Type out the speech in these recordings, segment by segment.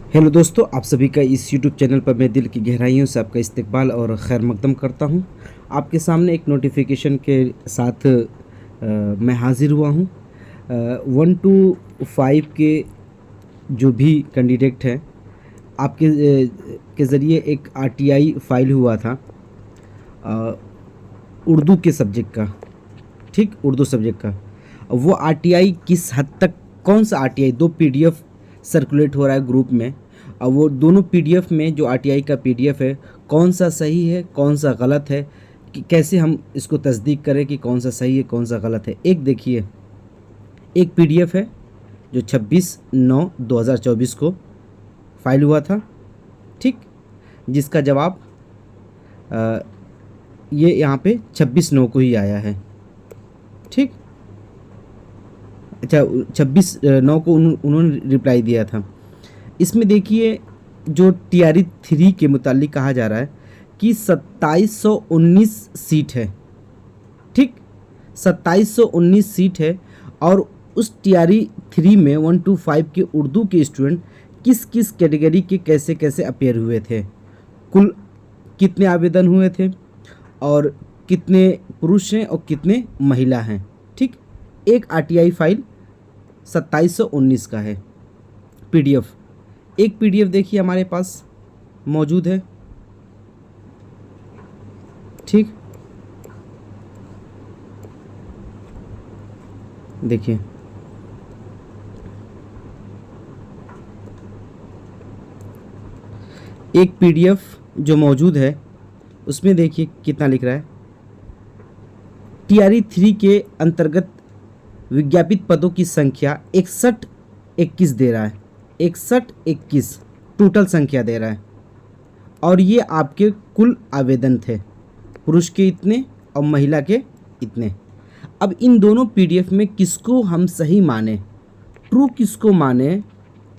Hello दोस्तों, आप सभी का इस यूट्यूब चैनल पर मैं दिल की गहराइयों से आपका इस्तकबाल और खैर मकदम करता हूं। आपके सामने एक नोटिफिकेशन के साथ मैं हाज़िर हुआ हूं। 1 to 5 के जो भी कैंडिडेट हैं, आपके के ज़रिए एक आरटीआई फाइल हुआ था उर्दू के सब्जेक्ट का। ठीक, उर्दू सब्जेक्ट का वो आरटीआई किस हद तक, कौन सा आरटीआई, 2 पीडीएफ सर्कुलेट हो रहा है ग्रुप में। अब वो दोनों पीडीएफ में जो आरटीआई का पीडीएफ है, कौन सा सही है कौन सा गलत है, कि कैसे हम इसको तस्दीक करें कि कौन सा सही है कौन सा गलत है। एक देखिए, एक पीडीएफ है जो 26/9/2024 को फाइल हुआ था। ठीक, जिसका जवाब ये यहाँ पे 26/9 को ही आया है। ठीक, अच्छा, 26/9 को उन्होंने रिप्लाई दिया था। इसमें देखिए, जो टीआरई 3 के मुतालिक कहा जा रहा है कि 2719 सीट है। ठीक, 2719 सीट है, और उस टीआरई 3 में 1 to 5 के उर्दू के स्टूडेंट किस किस कैटेगरी के कैसे कैसे अपेयर हुए थे, कुल कितने आवेदन हुए थे, और कितने पुरुष हैं और कितने महिला हैं। ठीक, एक आरटीआई फाइल 2719 का है पीडीएफ। एक पीडीएफ देखिए हमारे पास मौजूद है। ठीक, देखिए, एक पीडीएफ जो मौजूद है उसमें देखिए कितना लिख रहा है। टीआरई 3 के अंतर्गत विज्ञापित पदों की संख्या 6121 दे रहा है। 6121 टोटल संख्या दे रहा है, और ये आपके कुल आवेदन थे, पुरुष के इतने और महिला के इतने। अब इन दोनों पीडीएफ में किसको हम सही माने, ट्रू किसको माने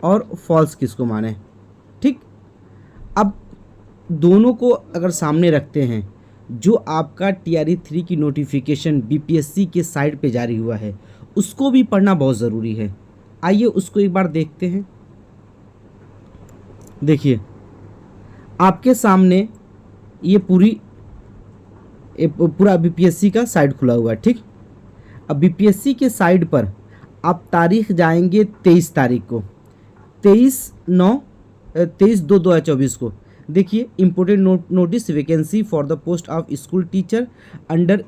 और फॉल्स किसको माने। ठीक, अब दोनों को अगर सामने रखते हैं, जो आपका टीआरई 3 की नोटिफिकेशन बीपीएससी के साइट पे जारी हुआ है उसको भी पढ़ना बहुत ज़रूरी है। आइए उसको एक बार देखते हैं। देखिए, आपके सामने ये पूरा बीपीएससी का साइट खुला हुआ है। ठीक, अब बीपीएससी के साइट पर आप तारीख जाएंगे 23 तारीख को, 23/2/2024 को। देखिए, important notice, vacancy for the post of school teacher under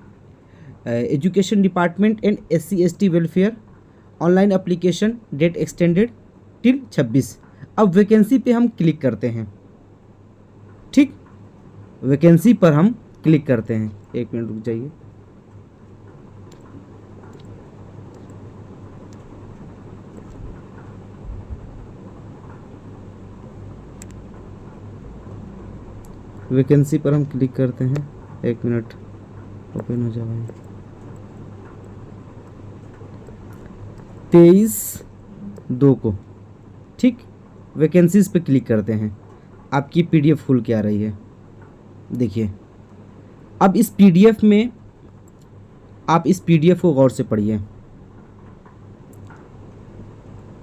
education department and SC/ST welfare, online application, date extended till 26। अब वैकेंसी पे हम क्लिक करते हैं। ठीक, वैकेंसी पर हम क्लिक करते हैं। एक मिनट रुक जाइए। वैकेंसी पर हम क्लिक करते हैं। एक मिनट, ओपन हो जाए। 23/2 को, ठीक, वैकेंसीज पे क्लिक करते हैं। आपकी पीडीएफ खुल के आ रही है। देखिए, अब इस पीडीएफ में आप इस पीडीएफ को गौर से पढ़िए।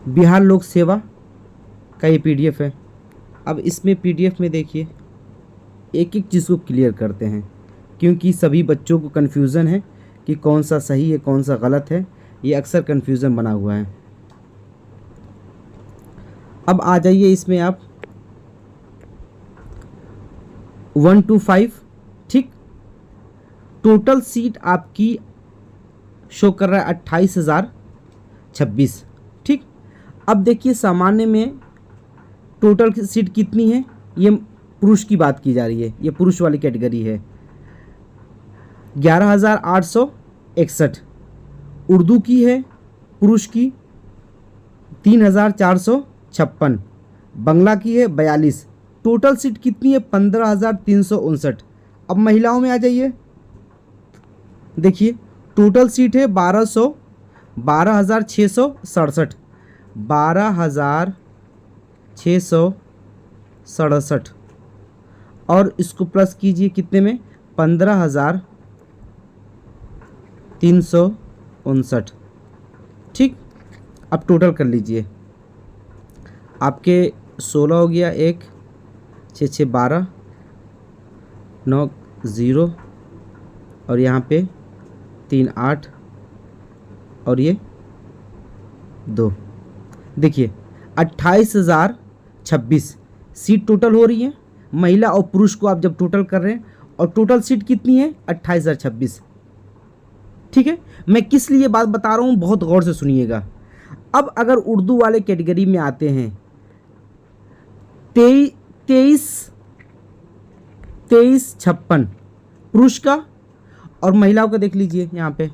बिहार लोक सेवा का ये पीडीएफ है। अब इसमें पीडीएफ में देखिए, एक एक चीज़ को क्लियर करते हैं, क्योंकि सभी बच्चों को कन्फ्यूज़न है कि कौन सा सही है कौन सा गलत है। ये अक्सर कन्फ्यूज़न बना हुआ है। अब आ जाइए इसमें आप 1 to 5। ठीक, टोटल सीट आपकी शो कर रहा है 28,026। ठीक, अब देखिए सामान्य में टोटल सीट कितनी है, ये पुरुष की बात की जा रही है, ये पुरुष वाली कैटेगरी है। 11,861 उर्दू की है, पुरुष की 3,456, बंगला की है 42। टोटल सीट कितनी है, 15,359। अब महिलाओं में आ जाइए। देखिए, टोटल सीट है 12,667, 12,667, और इसको प्लस कीजिए कितने में, 15,359। ठीक, अब टोटल कर लीजिए। आपके 16 हो गया, 1 6 6 12, 9 0 और यहाँ पे 3 8 और ये 2। देखिए 28,026 सीट टोटल हो रही है। महिला और पुरुष को आप जब टोटल कर रहे हैं और टोटल सीट कितनी है 28,026। ठीक है, मैं किस लिए बात बता रहा हूँ बहुत गौर से सुनिएगा। अब अगर उर्दू वाले कैटेगरी में आते हैं 2356 पुरुष का और महिलाओं का देख लीजिए। यहाँ पे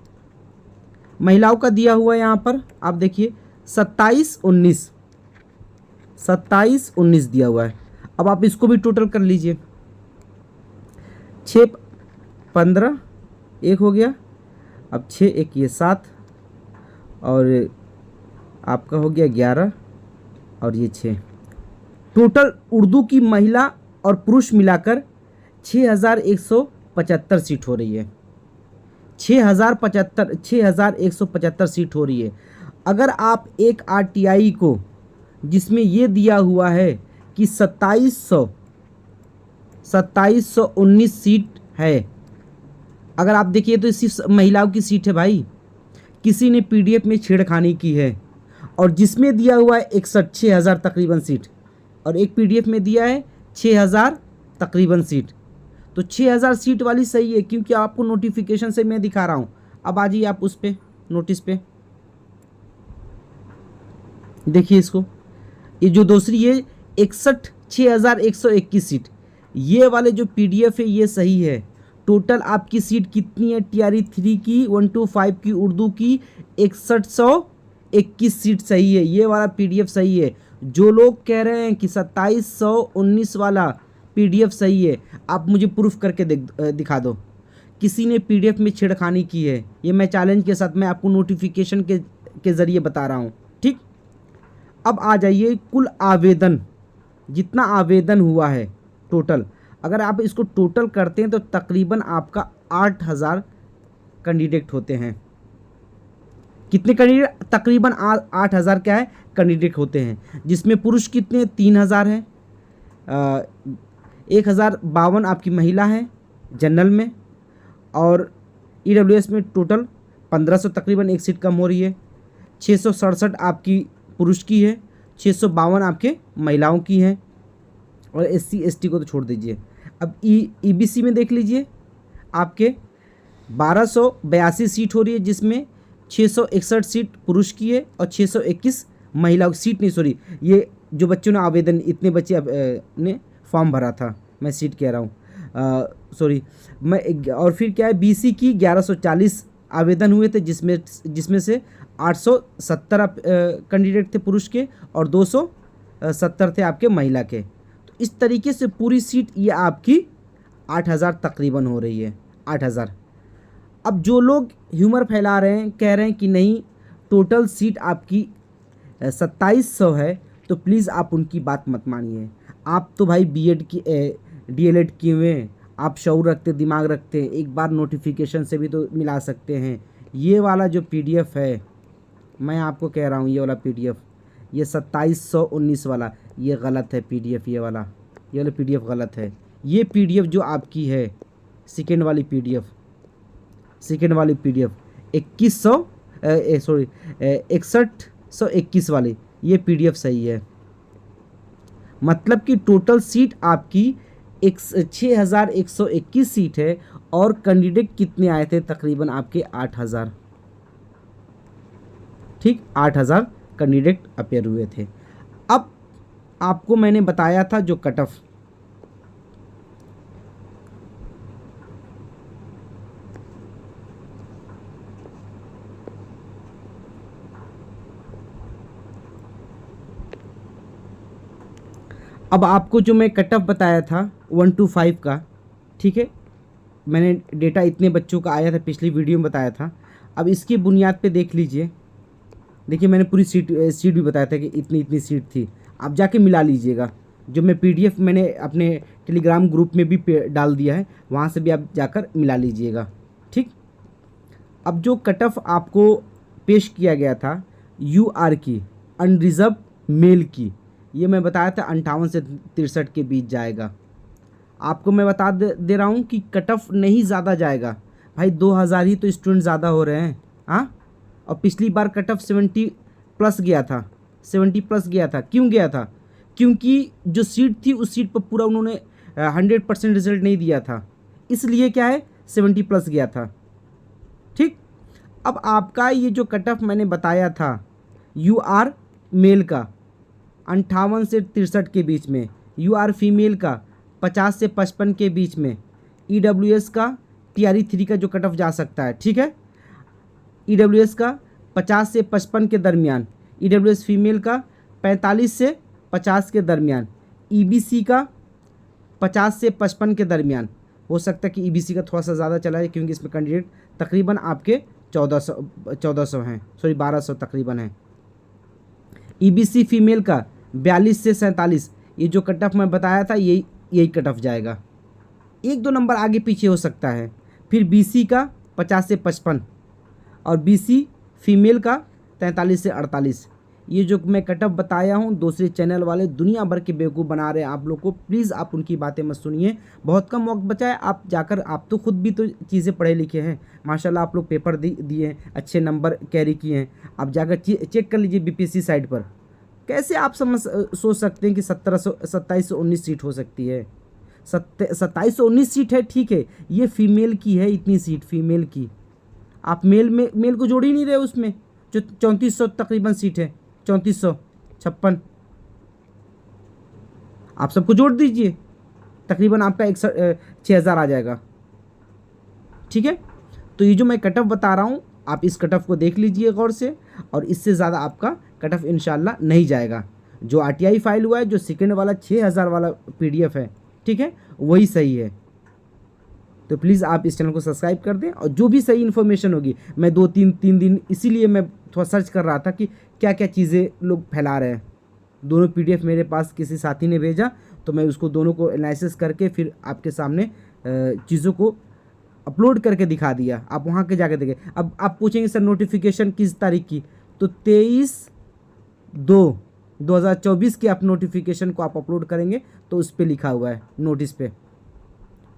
महिलाओं का दिया हुआ है, यहाँ पर आप देखिए 2719 दिया हुआ है। अब आप इसको भी टोटल कर लीजिए। 6 15 1 हो गया, अब 6 1 ये 7 और आपका हो गया 11 और ये 6। टोटल उर्दू की महिला और पुरुष मिलाकर 6175 सीट हो रही है। 6175 सीट हो रही है। अगर आप एक आरटीआई को जिसमें ये दिया हुआ है कि 2719 सीट है, अगर आप देखिए तो सिर्फ महिलाओं की सीट है भाई। किसी ने पीडीएफ में छेड़खानी की है और जिसमें दिया हुआ है 6,000 तकरीबन सीट और एक पीडीएफ में दिया है 6,000 तकरीबन सीट। तो 6,000 सीट वाली सही है क्योंकि आपको नोटिफिकेशन से मैं दिखा रहा हूँ। अब आ जाइए आप उस पे नोटिस पे, देखिए इसको। ये जो दूसरी है 61,121 सीट, ये वाले जो पीडीएफ है ये सही है। टोटल आपकी सीट कितनी है टीआरई 3 की 125 की उर्दू की 6121 सीट सही है। ये वाला पीडीएफ सही है। जो लोग कह रहे हैं कि 2719 वाला पीडीएफ सही है, आप मुझे प्रूफ करके दिखा दो। किसी ने पीडीएफ में छेड़खानी की है, ये मैं चैलेंज के साथ मैं आपको नोटिफिकेशन के ज़रिए बता रहा हूँ। ठीक, अब आ जाइए कुल आवेदन, जितना आवेदन हुआ है टोटल, अगर आप इसको टोटल करते हैं तो तकरीबन आपका 8,000 कैंडिडेट होते हैं। कितने कैंडिडेट? तकरीबन 8,000 क्या है कैंडिडेट होते हैं, जिसमें पुरुष कितने 3,000 हैं, 1,052 आपकी महिला है जनरल में और ईडब्ल्यूएस में टोटल 1,500 तकरीबन एक सीट कम हो रही है। 667 आपकी पुरुष की है, 652 आपके महिलाओं की हैं और एससी एसटी को तो छोड़ दीजिए। अब ईबीसी में देख लीजिए आपके 1,282 सीट हो रही है, जिसमें 661 सीट पुरुष की है और 621 महिलाओं की सीट नहीं, सॉरी, ये जो बच्चों ने आवेदन, इतने बच्चे ने फॉर्म भरा था, मैं सीट कह रहा हूँ, सॉरी मैं। और फिर क्या है बीसी की 1140 आवेदन हुए थे, जिसमें से 870 कैंडिडेट थे पुरुष के और 270 थे आपके महिला के। तो इस तरीके से पूरी सीट ये आपकी 8,000 तकरीबन हो रही है, 8,000। अब जो लोग ह्यूमर फैला रहे हैं, कह रहे हैं कि नहीं टोटल सीट आपकी 2700 है, तो प्लीज़ आप उनकी बात मत मानिए। आप तो भाई बीएड की डीएलएड किए हुए हैं, आप शऊर रखते, दिमाग रखते हैं, एक बार नोटिफिकेशन से भी तो मिला सकते हैं। ये वाला जो पीडीएफ है, मैं आपको कह रहा हूँ, ये वाला पीडीएफ, ये 2719 वाला, ये गलत है पीडीएफ। ये वाला पीडीएफ गलत है। ये पीडीएफ जो आपकी है सेकेंड वाली पीडीएफ 6121 वाली, ये पीडीएफ सही है। मतलब कि टोटल सीट आपकी 6121 सीट है और कैंडिडेट कितने आए थे? तकरीबन आपके 8,000। ठीक, 8,000 कैंडिडेट अपेयर हुए थे। अब आपको मैंने बताया था जो कट ऑफ, अब आपको जो मैं कट ऑफ बताया था 1 to 5 का, ठीक है, मैंने डेटा इतने बच्चों का आया था पिछली वीडियो में बताया था। अब इसकी बुनियाद पे देख लीजिए, देखिए मैंने पूरी सीट भी बताया था कि इतनी सीट थी। आप जाके मिला लीजिएगा, जो मैं पीडीएफ मैंने अपने टेलीग्राम ग्रुप में भी डाल दिया है, वहाँ से भी आप जाकर मिला लीजिएगा। ठीक, अब जो कट ऑफ आपको पेश किया गया था यूआर की, अनरिजर्व मेल की, ये मैं बताया था 58 से 63 के बीच जाएगा। आपको मैं बता दे रहा हूँ कि कट ऑफ नहीं ज़्यादा जाएगा भाई, 2000 ही तो स्टूडेंट ज़्यादा हो रहे हैं। हाँ, और पिछली बार कट ऑफ 70 प्लस गया था, 70 प्लस गया था। क्यों गया था? क्योंकि जो सीट थी उस सीट पर पूरा उन्होंने 100% रिजल्ट नहीं दिया था, इसलिए क्या है 70 प्लस गया था। ठीक, अब आपका ये जो कट ऑफ मैंने बताया था यू आर मेल का 58 से 63 के बीच में, यू आर फीमेल का 50 से 55 के बीच में, EWS का TRE 3 का जो कट ऑफ जा सकता है, ठीक है, EWS का 50 से 55 के दरमियान, EWS फीमेल का 45 से 50 के दरमियान, EBC का 50 से 55 के दरमियान। हो सकता है कि EBC का थोड़ा सा ज़्यादा चला है क्योंकि इसमें कैंडिडेट तकरीबन आपके 1400 हैं, सॉरी 1200 तकरीबन हैं। EBC फीमेल का 42 से 47, ये जो कट ऑफ मैं बताया था यही कट ऑफ जाएगा, 1-2 नंबर आगे पीछे हो सकता है। फिर BC का 50 से 55 और BC फीमेल का 43 से 48। ये जो मैं कट ऑफ बताया हूँ, दूसरे चैनल वाले दुनिया भर के बेवकूफ़ बना रहे हैं आप लोग को। प्लीज़ आप उनकी बातें मत सुनिए, बहुत कम वक्त बचा है। आप जाकर, आप तो खुद भी तो चीज़ें पढ़े लिखे हैं माशाल्लाह, आप लोग पेपर दिए हैं, अच्छे नंबर कैरी किए हैं। आप जाकर चेक कर लीजिए BPSC साइट पर। कैसे आप सोच सकते हैं कि 2719 सीट हो सकती है? 2719 सीट है, ठीक है, ये फीमेल की है, इतनी सीट फीमेल की। आप मेल को जोड़ ही नहीं रहे उसमें, जो 3400 तकरीबन सीट है, 3456। आप सबको जोड़ दीजिए, तकरीबन आपका 6000 आ जाएगा। ठीक है, तो ये जो मैं कट ऑफ बता रहा हूँ, आप इस कट ऑफ को देख लीजिए गौर से, और इससे ज़्यादा आपका कट ऑफ इंशाल्लाह नहीं जाएगा। जो RTI फाइल हुआ है, जो सेकेंड वाला 6000 वाला PDF है, ठीक है, वही सही है। तो प्लीज़ आप इस चैनल को सब्सक्राइब कर दें, और जो भी सही इन्फॉर्मेशन होगी, मैं 2-3 दिन इसीलिए मैं थोड़ा सर्च कर रहा था कि क्या क्या चीज़ें लोग फैला रहे हैं। दोनों PDF मेरे पास किसी साथी ने भेजा, तो मैं उसको दोनों को एनालिसिस करके फिर आपके सामने चीज़ों को अपलोड करके दिखा दिया। आप वहाँ के जाके देखें। अब आप पूछेंगे सर नोटिफिकेशन किस तारीख की, तो 23/2/2024 के आप नोटिफिकेशन को आप अपलोड करेंगे तो उस पर लिखा हुआ है, नोटिस पे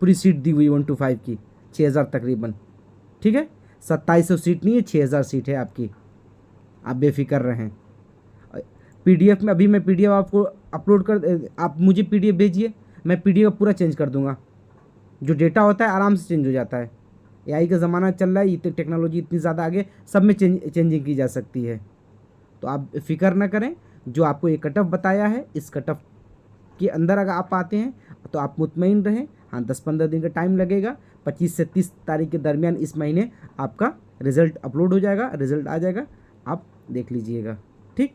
पूरी सीट दी हुई 1 to 5 की, 6000 तकरीबन। ठीक है, 2700 सीट नहीं है, 6000 सीट है आपकी, आप बेफिक्र रहें। PDF में अभी मैं PDF आपको अपलोड कर, आप मुझे PDF भेजिए, मैं PDF पूरा चेंज कर दूंगा। जो डेटा होता है आराम से चेंज हो जाता है, AI का ज़माना चल रहा है, इतनी टेक्नोलॉजी इतनी ज़्यादा आगे, सब में चेंजिंग की जा सकती है। तो आप फिक्र ना करें, जो आपको ये कट ऑफ बताया है, इस कट ऑफ के अंदर अगर आप आते हैं तो आप मुतमईन रहें। हाँ, 10-15 दिन का टाइम लगेगा, 25 से 30 तारीख के दरमियान इस महीने आपका रिज़ल्ट अपलोड हो जाएगा, रिज़ल्ट आ जाएगा, आप देख लीजिएगा। ठीक,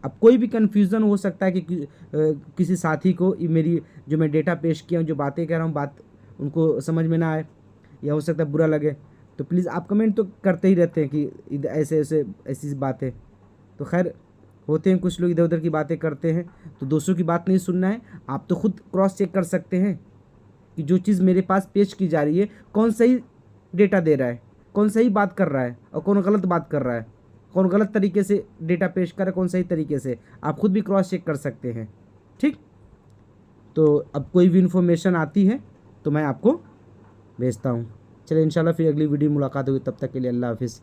अब कोई भी कन्फ्यूज़न हो सकता है कि किसी साथी को मेरी जो मैं डेटा पेश किया हूँ, जो बातें कह रहा हूँ, बात उनको समझ में ना आए, या हो सकता है बुरा लगे, तो प्लीज़ आप कमेंट तो करते ही रहते हैं कि ऐसे ऐसी बातें, तो खैर होते हैं कुछ लोग इधर उधर की बातें करते हैं, तो दूसरों की बात नहीं सुनना है। आप तो खुद क्रॉस चेक कर सकते हैं कि जो चीज़ मेरे पास पेश की जा रही है, कौन सही डेटा दे रहा है, कौन सही बात कर रहा है और कौन गलत बात कर रहा है, कौन गलत तरीके से डेटा पेश कर रहा है, कौन सही तरीके से, आप खुद भी क्रॉस चेक कर सकते हैं। ठीक, तो अब कोई भी इन्फॉर्मेशन आती है तो मैं आपको भेजता हूँ। चलिए इंशाल्लाह फिर अगली वीडियो मुलाकात होगी, तब तक के लिए अल्लाह हाफिज़।